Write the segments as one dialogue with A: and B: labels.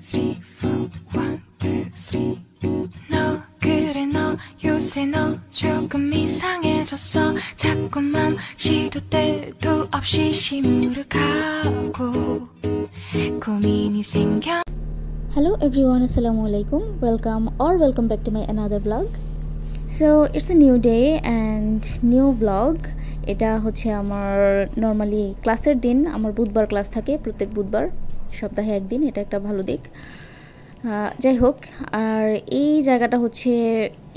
A: three, four, 1, 2, 3. 너 그래 너 요새 너 조금 이상해졌어. 자꾸만 시도 때도 없이 시무룩하고 고민이 생겨.
B: Hello everyone, assalamu alaikum. Welcome back to my another vlog. So it's a new day and new vlog. এটা হচ্ছে আমার normally ক্লাসের দিন। আমার বুধবার ক্লাস থাকে, প্রত্যেক বুধবার, সপ্তাহে একদিন। এটা একটা ভালো দিক। যাই হোক, আর এই জায়গাটা হচ্ছে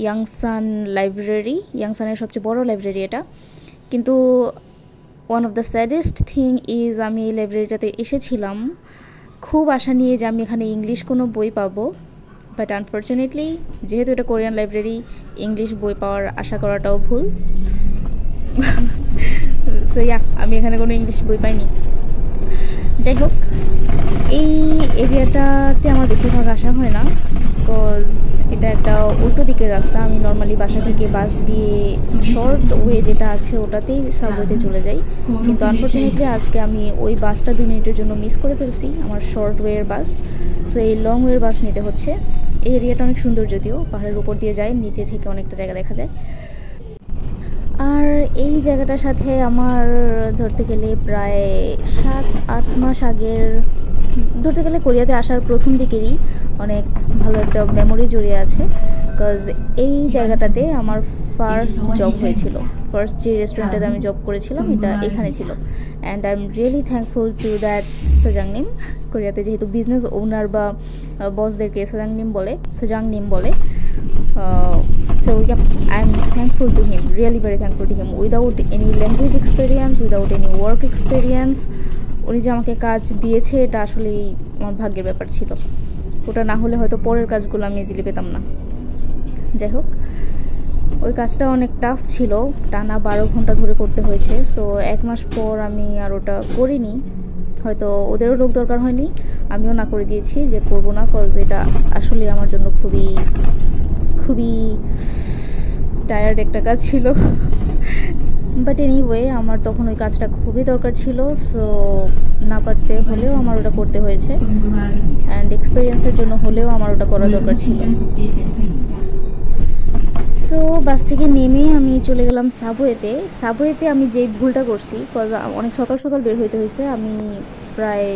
B: ইয়াংসান লাইব্রেরি, ইয়াংসানের সবচেয়ে বড় লাইব্রেরি এটা। কিন্তু one of the saddest thing is, আমি এই লাইব্রেরিটাতে এসেছিলাম খুব আশা নিয়ে যে আমি এখানে ইংলিশ কোনো বই পাবো, বাট আনফর্চুনেটলি যেহেতু এটা কোরিয়ান লাইব্রেরি, ইংলিশ বই পাওয়ার আশা করাটাও ভুল। সো আমি এখানে কোনো ইংলিশ বই পাইনি। যাই হোক, এই এরিয়াটাতে আমার বেশিরভাগ আসা হয় না, বিকজ এটা একটা উল্টো দিকের রাস্তা। আমি নর্মালি বাসা থেকে বাস দিয়ে শর্ট ওয়ে যেটা আছে ওটাতেই সাবওয়েতে চলে যাই, কিন্তু আনফর্চুনেটলি আজকে আমি ওই বাসটা 2 মিনিটের জন্য মিস করে ফেলছি, আমার শর্ট ওয়ের বাস। সো এই লং ওয়ের বাস নিতে হচ্ছে। এই এরিয়াটা অনেক সুন্দর, যদিও পাহাড়ের উপর দিয়ে যায়, নিচে থেকে অনেকটা জায়গা দেখা যায়। আর এই জায়গাটার সাথে আমার ধরতে গেলে প্রায় 7-8 মাস আগের, ধরতে গেলে কোরিয়াতে আসার প্রথম দিকেরই অনেক ভালো একটা মেমোরি জড়িয়ে আছে। বিকজ এই জায়গাটাতে আমার ফার্স্ট জব হয়েছিল। ফার্স্ট যে রেস্টুরেন্টে আমি জব করেছিলাম এটা এখানে ছিল। And I am really thankful to that সজাংনিম। কোরিয়াতে যেহেতু বিজনেস ওনার বা বসদেরকে সজাংনিম বলে। So yeah, I'm thankful to him, really very thankful to him. Without any language experience, without any work experience, উনি যে আমাকে কাজ দিয়েছে এটা আসলেই আমার ভাগ্যের ব্যাপার ছিল। ওটা না হলে হয়তো পরের কাজগুলো আমি ইজিলি পেতাম না। যাই হোক, ওই কাজটা অনেক টাফ ছিল, টানা 12 ঘন্টা ধরে করতে হয়েছে। সো 1 মাস পর আমি আর ওটা করিনি। হয়তো ওদেরও লোক দরকার হয়নি, আমিও না করে দিয়েছি যে করবো না, কজ এটা আসলে আমার জন্য খুবই টায়ার্ড একটা কাজ ছিল। বাট এনিওয়ে, আমার তখন ওই কাজটা খুবই দরকার ছিল। সো না পারতে হলেও আমার ওটা করতে হয়েছে, অ্যান্ড এক্সপিরিয়েন্সের জন্য হলেও আমার ওটা করা দরকার ছিল। সো বাস থেকে নেমে আমি চলে গেলাম সাবওয়েতে আমি যেই ভুলটা করছি, কজ অনেক সকাল সকাল বের হইতে হয়েছে, আমি প্রায়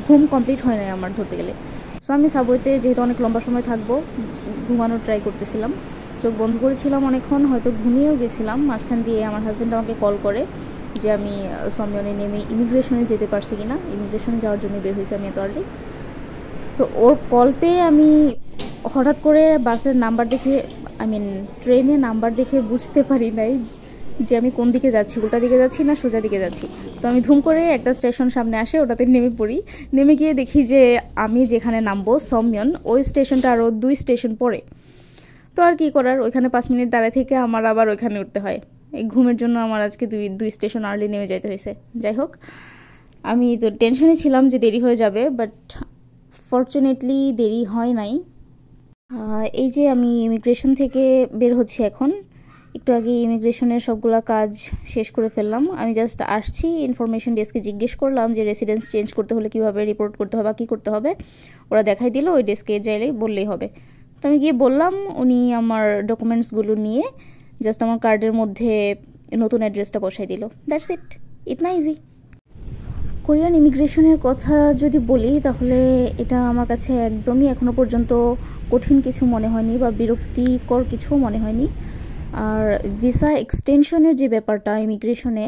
B: ঘুম কমপ্লিট হয় নাই আমার ধরতে গেলে। সো আমি সাবওয়েতে যেহেতু অনেক লম্বা সময় থাকবো, ঘুমানোর ট্রাই করতেছিলাম, চোখ বন্ধ করেছিলাম অনেকক্ষণ, হয়তো ঘুমিয়েও গেছিলাম। মাঝখান দিয়ে আমার হাজব্যান্ড আমাকে কল করে যে আমি সময়নে নেমে ইমিগ্রেশনে যেতে পারছি কিনা। ইমিগ্রেশনে যাওয়ার জন্য বের হয়েছি আমি এত আর্লি। সো ওর কল পেয়ে আমি হঠাৎ করে বাসের নাম্বার দেখে, ট্রেনের নাম্বার দেখে বুঝতে পারি নাই যে আমি কোন দিকে যাচ্ছি, উল্টা দিকে যাচ্ছি না সোজা দিকে যাচ্ছি। তো আমি ধুম করে একটা স্টেশন সামনে আসে, ওটাতে নেমে পড়ি। নেমে গিয়ে দেখি যে আমি যেখানে নামবো সময়ন, ওই স্টেশনটা আরও 2 স্টেশন পরে। তো আর কি করার, ওইখানে 5 মিনিট দাঁড়ায় থেকে আমার আবার ওইখানে উঠতে হয়। এই ঘুমের জন্য আমার আজকে 2 স্টেশন আর্লি নেমে যাইতে হয়েছে। যাই হোক, আমি তো টেনশনে ছিলাম যে দেরি হয়ে যাবে, বাট ফরচুনেটলি দেরি হয় নাই। এই যে আমি ইমিগ্রেশন থেকে বের হচ্ছি এখন, একটু আগে ইমিগ্রেশনের সবগুলা কাজ শেষ করে ফেললাম। আমি জাস্ট আসছি, ইনফরমেশন ডেস্কে জিজ্ঞেস করলাম যে রেসিডেন্স চেঞ্জ করতে হলে কীভাবে রিপোর্ট করতে হবে বা কী করতে হবে। ওরা দেখাই দিল, ওই ডেস্কে যাইলেই বললেই হবে। তো আমি গিয়ে বললাম, উনি আমার ডকুমেন্টসগুলো নিয়ে জাস্ট আমার কার্ডের মধ্যে নতুন অ্যাড্রেসটা বসাই দিল। দ্যাটস ইট, ইটনা ইজি। কোরিয়ান ইমিগ্রেশনের কথা যদি বলি, তাহলে এটা আমার কাছে একদমই এখনও পর্যন্ত কঠিন কিছু মনে হয়নি বা বিরক্তিকর কিছু মনে হয়নি। আর ভিসা এক্সটেনশনের যে ব্যাপারটা ইমিগ্রেশনে,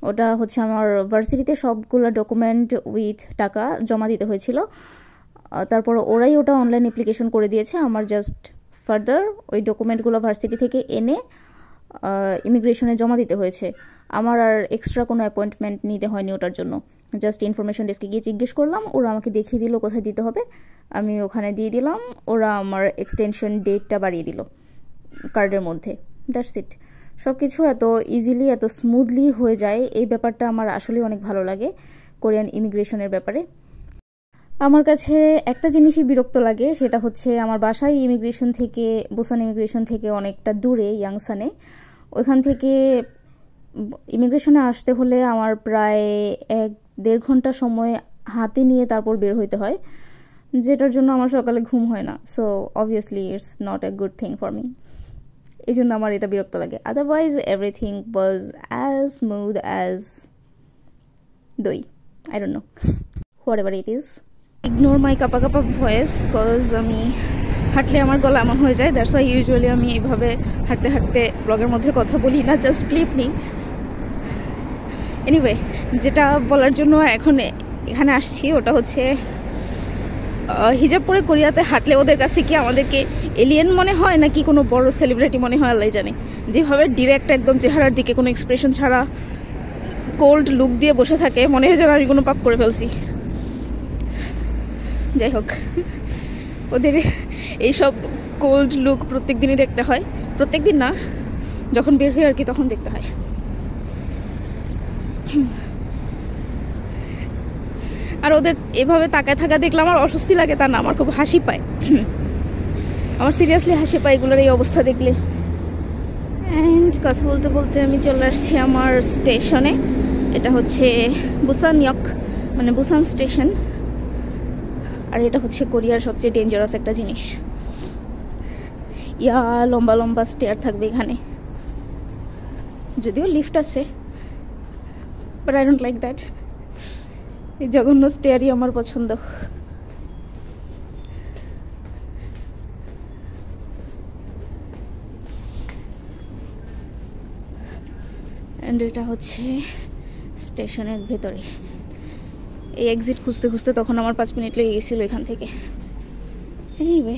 B: ওটা হচ্ছে আমার ভার্সিটিতে সবগুলো ডকুমেন্ট উইথ টাকা জমা দিতে হয়েছিল। তারপর ওরাই ওটা অনলাইন অ্যাপ্লিকেশন করে দিয়েছে। আমার জাস্ট ফার্দার ওই ডকুমেন্টগুলো ভার্সিটি থেকে এনে ইমিগ্রেশনে জমা দিতে হয়েছে। আমার আর এক্সট্রা কোনো অ্যাপয়েন্টমেন্ট নিতে হয়নি ওটার জন্য। জাস্ট ইনফরমেশন ডেস্কে গিয়ে জিজ্ঞেস করলাম, ওরা আমাকে দেখিয়ে দিল কোথায় দিতে হবে, আমি ওখানে দিয়ে দিলাম, ওরা আমার এক্সটেনশন ডেটটা বাড়িয়ে দিল কার্ডের মধ্যে। That's it. সব কিছু এত ইজিলি, এত স্মুথলি হয়ে যায়, এই ব্যাপারটা আমার আসলেই অনেক ভালো লাগে কোরিয়ান ইমিগ্রেশনের ব্যাপারে। আমার কাছে একটা জিনিসই বিরক্ত লাগে, সেটা হচ্ছে আমার বাসায় বুসান ইমিগ্রেশন থেকে অনেকটা দূরে ইয়াংসানে। ওইখান থেকে ইমিগ্রেশনে আসতে হলে আমার প্রায় 1-1.5 ঘন্টা সময় হাতে নিয়ে তারপর বের হইতে হয়। যেটার জন্য আমার সকালে ঘুম হয় না। So obviously it's not a good thing for me. এই জন্য আমার এটা বিরক্ত লাগে। Otherwise everything was as smooth as দই। I don't know, whatever it is. Ignore my কাপা কাপা ভয়েস, কজ আমি হাঁটলে আমার গলা এমন হয়ে যায়। দ্যাটস ওয়াই ইউজুয়ালি আমি এইভাবে হাঁটতে হাঁটতে ব্লগের মধ্যে কথা বলি না, জাস্ট ক্লিপ নিই। এনিওয়ে, যেটা বলার জন্য এখন এখানে আসছি ওটা হচ্ছে হিজাব পরে কোরিয়াতে হাঁটলে ওদের কাছে কি আমাদেরকে এলিয়েন মনে হয় নাকি কোনো বড় সেলিব্রিটি মনে হয় আল্লাহ জানে। যেভাবে ডিরেক্ট একদম চেহারার দিকে কোনো এক্সপ্রেশন ছাড়া কোল্ড লুক দিয়ে বসে থাকে, মনে হয় যেন আমি কোনো পাপ করে ফেলছি। যাই হোক, ওদের এইসব কোল্ড লুক প্রত্যেক দিনই দেখতে হয়। প্রত্যেক দিন না, যখন বের হই আর কি তখন দেখতে হয়। আর ওদের এভাবে তাকায় থাকা দেখলে আমার অস্বস্তি লাগে তা না, আমার খুব হাসি পায়। আমার সিরিয়াসলি হাসি পায় এগুলোর এই অবস্থা দেখলে। অ্যান্ড কথা বলতে বলতে আমি চলে আসছি আমার স্টেশনে। এটা হচ্ছে বুসানয়ক, মানে বুসান স্টেশন। আর এটা হচ্ছে কোরিয়ার সবচেয়ে ডেঞ্জারাস একটা জিনিস। ইয়া লম্বা লম্বা স্টেয়ার থাকবে এখানে, যদিও লিফট আছে, but I don't like that. এই জঘন্য স্টেয়ারই আমার পছন্দ। অ্যান্ড এটা হচ্ছে স্টেশনের ভেতরে। এই এক্সিট খুঁজতে খুঁজতে তখন আমার 5 মিনিট লেগে গেছিলো এখান থেকে। এনিওয়ে,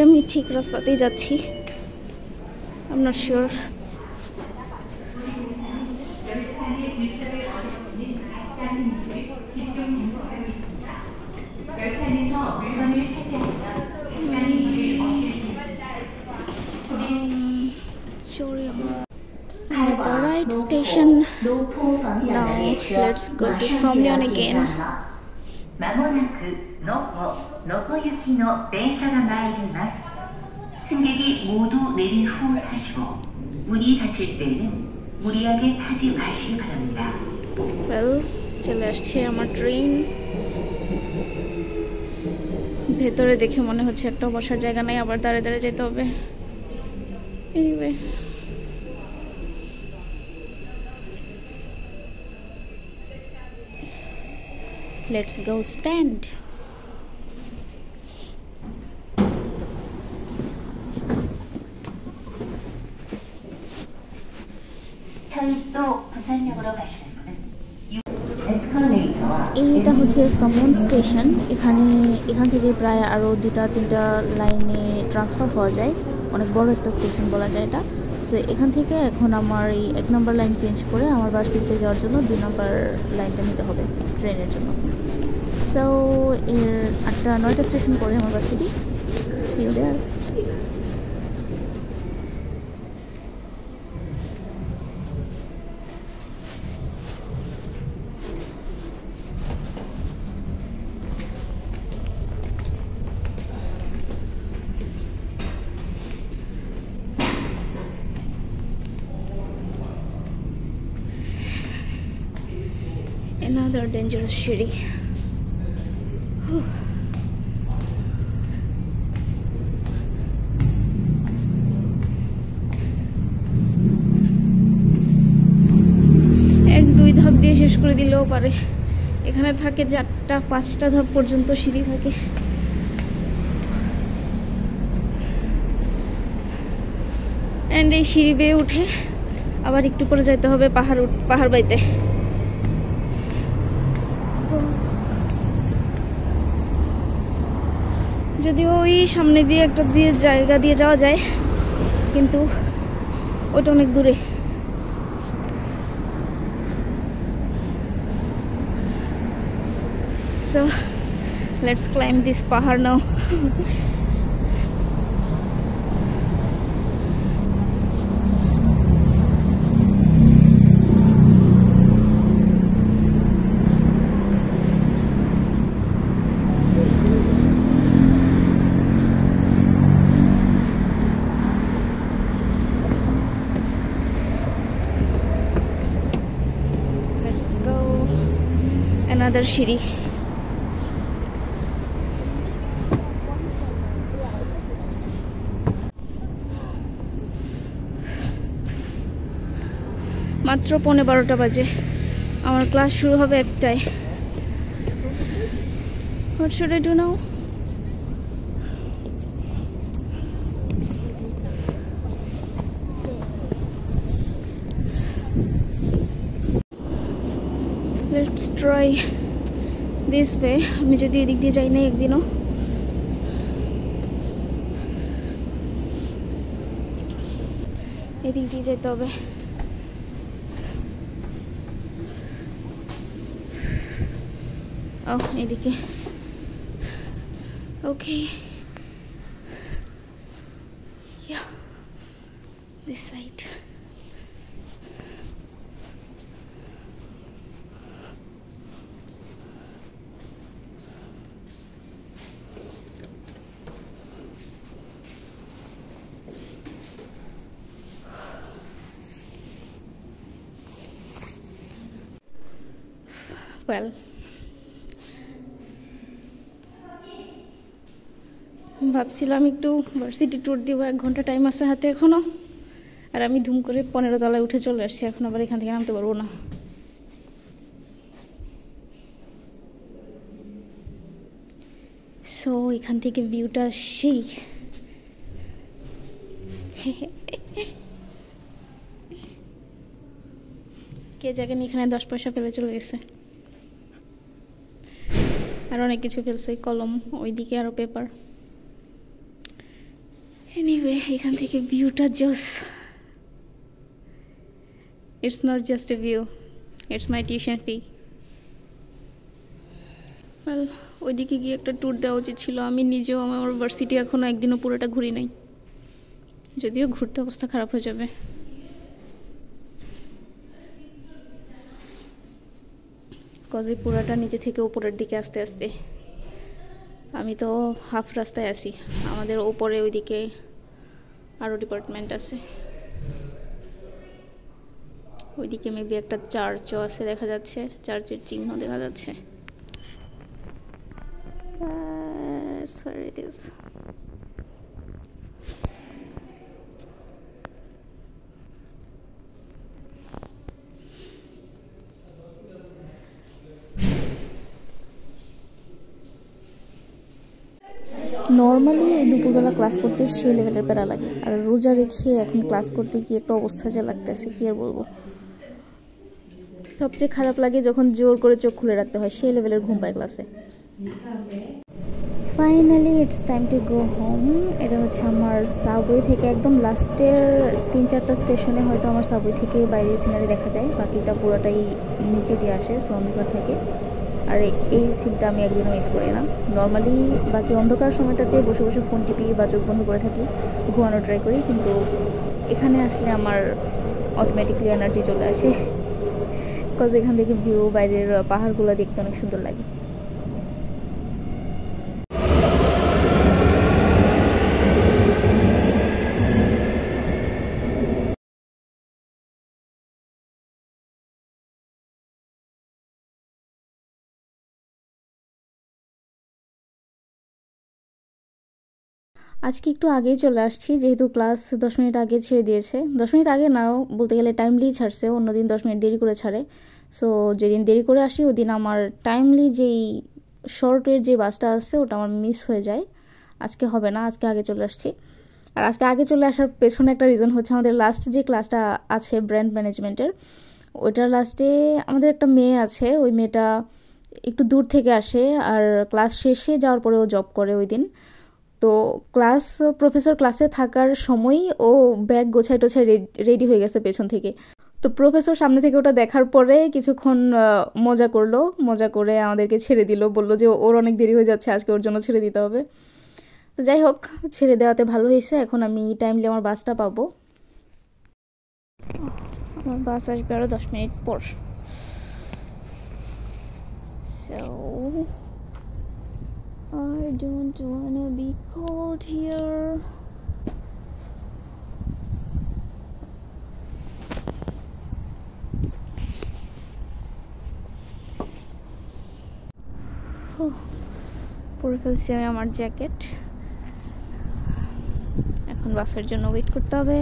B: আমি ঠিক রাস্তাতেই যাচ্ছি। I am not sure. At the right station. Now let's go to Somyeon again.
C: まもなく能古行きの電車が参ります. 승객이 모두 내린 후 타시고 문이 닫힐 때는 무리하게 타지 마시기 바랍니다.
B: Well, চলে আসছে আমার ট্রেন। ভেতরে দেখে মনে হচ্ছে একটা বসার জায়গা নাই, আবার দাঁড়িয়ে দাঁড়িয়ে যেতে হবে। Anyway, let's go stand.
C: 철도 부산역으로 가시는 분은 에스컬레이터와
B: এইটা হচ্ছে সমন স্টেশন। এখান থেকে প্রায় আরও 2-3টা লাইনে ট্রান্সফার হওয়া যায়। অনেক বড় একটা স্টেশন বলা যায় এটা। সো এখান থেকে এখন আমার এই 1 নম্বর লাইন চেঞ্জ করে আমার ভার্সিটিতে যাওয়ার জন্য 2 নম্বর লাইনটা নিতে হবে ট্রেনের জন্য। সো এর 8টা-9টা স্টেশন পরে আমার varsity. See you there. Another dangerous সিঁড়ি। এক দুই ধাপ দিয়ে শেষ করে দিলেও পারে। এখানে থাকে 4টা-5টা ধাপ পর্যন্ত সিঁড়ি থাকে। অ্যান্ড এই সিঁড়ি বেয়ে উঠে আবার একটু করে যেতে হবে পাহাড় বাইতে। যদিও ওই সামনে দিয়ে একটা জায়গা দিয়ে যাওয়া যায়, কিন্তু ওটা অনেক দূরে। So let's climb this pahar now. আমাদের সিঁড়ি। মাত্র 11:15 বাজে, আমার ক্লাস শুরু হবে 1টায়। What should I do now? Let's try this way. আমি যদি এদিক দিয়ে যাই না একদিনও, এদিক দিয়ে যেতে হবে। ও এদিকে, ওকে, yeah, this side. Well, ভাবছিলাম একটু ভার্সিটি ট্যুর দিব, 1 ঘন্টা টাইম আছে হাতে এখনো, আর আমি ধুম করে 15 তলায় উঠে চলে আসছি। এখন আবার এখান থেকে নামতে পারবো না। সো এখান থেকে ভিউটা সেই। কে জায়গায় এখানে 10 পয়সা ফেলে চলে গেছে, আর অনেক কিছু ফেলছে, কলম, ওইদিকে আরো পেপার। এনিওয়ে, এখান থেকে ভিউটা জোস। It's not just a view, it's my tuition fee. Well, ওইদিকে গিয়ে একটা ট্যুর দেওয়া উচিত ছিল। আমি নিজেও আমার ভার্সিটি এখনো একদিনও পুরোটা ঘুরি নাই, যদিও ঘুরতে অবস্থা খারাপ হয়ে যাবে। কজে পুরাটা নিচে থেকে উপরের দিকে আস্তে আস্তে, আমি তো হাফ রাস্তায় আছি। আমাদের উপরে ওইদিকে আরও ডিপার্টমেন্ট আছে। ওইদিকে মেবি একটা চার্চও আছে দেখা যাচ্ছে, চার্চের চিহ্ন দেখা যাচ্ছে। That's where it is. Normally এই দুপুরবেলা ক্লাস করতে সে লেভেলের প্যারা লাগে, আর রোজা রেখে এখন ক্লাস করতে গিয়ে একটা অবস্থা যা লাগতেছে কি আর বলবো। সবচেয়ে খারাপ লাগে যখন জোর করে চোখ খুলে রাখতে হয়, সেই লেভেলের ঘুম পায় ক্লাসে। Finally it's time to go home. এটা হচ্ছে আমার সাবওয়ে থেকে একদম লাস্টের 3-4টা স্টেশনে হয়তো আমার সাবওয়ে থেকে বাইরের সিনারি দেখা যায়, বাকিটা পুরোটাই নিচে দিয়ে আসে, সো অন্ধকার থাকে। আর এই সিনটা আমি একদিনও মিস করি না। নর্মালি বাকি অন্ধকার সময়টাতে বসে বসে ফোন টিপি বা চোখ বন্ধ করে থাকি, ঘুমানোর ট্রাই করি, কিন্তু এখানে আসলে আমার অটোমেটিকলি এনার্জি চলে আসে, বিকজ এখান থেকে ভিউ, বাইরের পাহাড়গুলো দেখতে অনেক সুন্দর লাগে। আজকে একটু আগেই চলে আসছি, যেহেতু ক্লাস 10 মিনিট আগে ছেড়ে দিয়েছে। 10 মিনিট আগে নাও, বলতে গেলে টাইমলি ছাড়ছে, অন্যদিন 10 মিনিট দেরি করে ছাড়ে। সো যেদিন দেরি করে আসি ওই দিন আমার টাইমলি যেই শর্টের যে বাসটা আসছে ওটা আমার মিস হয়ে যায়। আজকে হবে না, আজকে আগে চলে আসছি। আর আজকে আগে চলে আসার পেছনে একটা রিজন হচ্ছে, আমাদের লাস্ট যে ক্লাসটা আছে ব্র্যান্ড ম্যানেজমেন্টের, ওইটার লাস্টে আমাদের একটা মেয়ে আছে। ওই মেয়েটা একটু দূর থেকে আসে, আর ক্লাস শেষে যাওয়ার পরে ও জব করে ওই দিন। তো প্রফেসর ক্লাসে থাকার সময়ই ও ব্যাগ গোছায় টোছায় রেডি হয়ে গেছে পেছন থেকে। তো প্রফেসর সামনে থেকে ওটা দেখার পরে কিছুক্ষণ মজা করলো, মজা করে আমাদেরকে ছেড়ে দিল, বললো যে ওর অনেক দেরি হয়ে যাচ্ছে, আজকে ওর জন্য ছেড়ে দিতে হবে। তো যাই হোক, ছেড়ে দেওয়াতে ভালো হয়েছে। এখন আমি টাইমলি আমার বাসটা পাবো। আমার বাস আসবে আরও 10 মিনিট পর। So I don't wanna be cold here. পরে ফেলছি আমি আমার জ্যাকেট। এখন বাসের জন্য ওয়েট করতে হবে।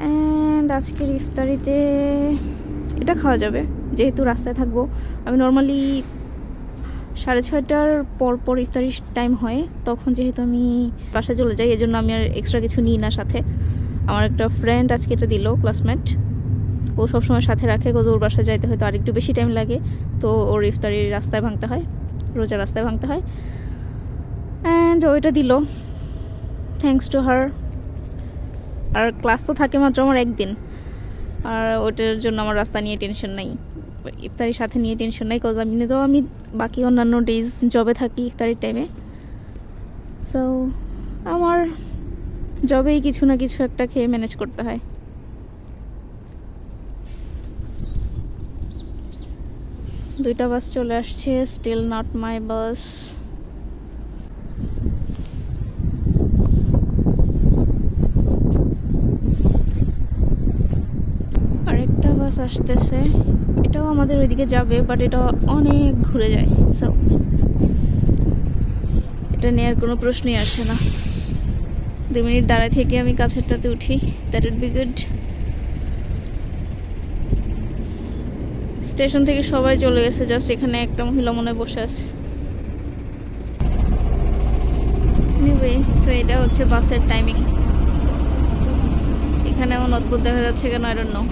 B: অ্যান্ড আজকের ইফতারিতে এটা খাওয়া যাবে, যেহেতু রাস্তায় থাকবো। আমি নর্মালি 6:30টার পর ইফতারির টাইম হয়, তখন যেহেতু আমি বাসায় চলে যাই, এজন্য আমি আর এক্সট্রা কিছু নিই না সাথে। আমার একটা ফ্রেন্ড আজকে এটা দিল, ক্লাসমেট। ও সবসময় সাথে রাখে, কোজ ওর বাসায় যাইতে হয়তো আর একটু বেশি টাইম লাগে, তো ওর ইফতারি রাস্তায় ভাঙতে হয়, রোজা রাস্তায় ভাঙতে হয়। অ্যান্ড ওইটা দিল, থ্যাঙ্কস টু হার। আর ক্লাস তো থাকে মাত্র আমার একদিন, আর ওইটার জন্য আমার রাস্তা নিয়ে টেনশন নাই, ইফতারির সাথে নিয়ে টেনশন নাই। কজ আমি বাকি অন্যান্য ডেজ জবে থাকি ইফতারির টাইমে। সো আমার জবেই কিছু না কিছু একটা খেয়ে ম্যানেজ করতে হয়। দুইটা বাস চলে আসছে, স্টিল নট মাই বাস। আরেকটা বাস আসতেছে, এটাও আমাদের ওইদিকে যাবে, বাট এটা অনেক ঘুরে যায়। সো এটা নেওয়ার কোনো প্রশ্নই আসে না। 2 মিনিট দাঁড়ায় থেকে আমি কাছেরটাতে উঠি, that would be good. Station থেকে সবাই চলে গেছে, জাস্ট এখানে একটা মহিলা মনে বসে আছে। এনিওয়ে, সো এটা হচ্ছে বাসের টাইমিং। এখানে এমন অদ্ভুত দেখা যাচ্ছে কেন, আই ডোন্ট নো।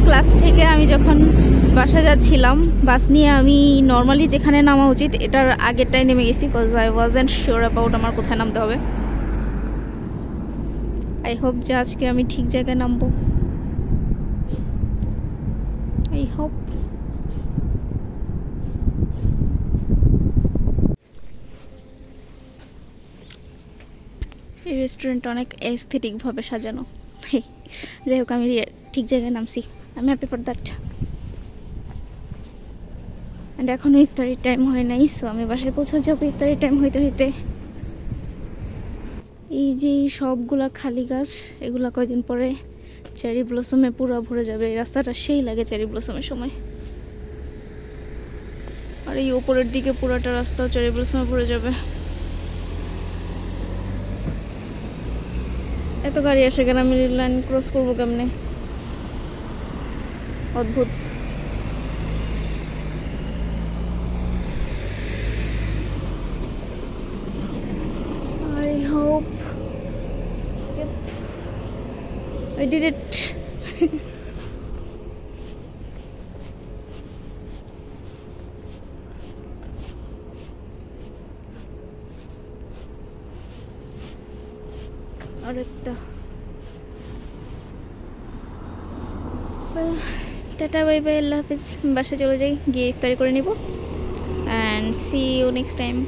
B: ক্লাস থেকে আমি যখন বাসা যাচ্ছিলাম, বাস নিয়ে আমি নর্মালি যেখানে নামা উচিত এটার আগেরটাই নেমে গেছি, cause I wasn't sure about আমার কোথায় নামতে হবে। আই হোপ যে আজকে আমি ঠিক জায়গায় নামবো, আই হোপ। এই রেস্টুরেন্ট অনেক এস্থেটিক ভাবে সাজানো। যাই হোক, আমি ঠিক জায়গায় নামছি, আমি হ্যাপি ফর দ্যাট। অ্যান্ড এখনও ইফতারির টাইম হয় নাই, সো আমি বাসায় পৌঁছে যাবো ইফতারির টাইম হইতে হইতে। এই যে সবগুলা খালি গাছ, এগুলা কয়দিন পরে চেরি ব্লসমে পুরো ভরে যাবে। এই রাস্তাটা সেই লাগে চেরি ব্লসমের সময়। আর এই উপরের দিকে পুরোটা রাস্তাও চেরি ব্লসমে ভরে যাবে। এত গাড়ি আসে কেন, আমি লাইন ক্রস করবো কেমনে? অদ্ভুত। I hope I did it. আরেকটা। টাটা, বাই বাই, আল্লাহ হাফিজ। বাসায় চলে যাই, গিয়ে ইফতারি করে নিব। And see you next time.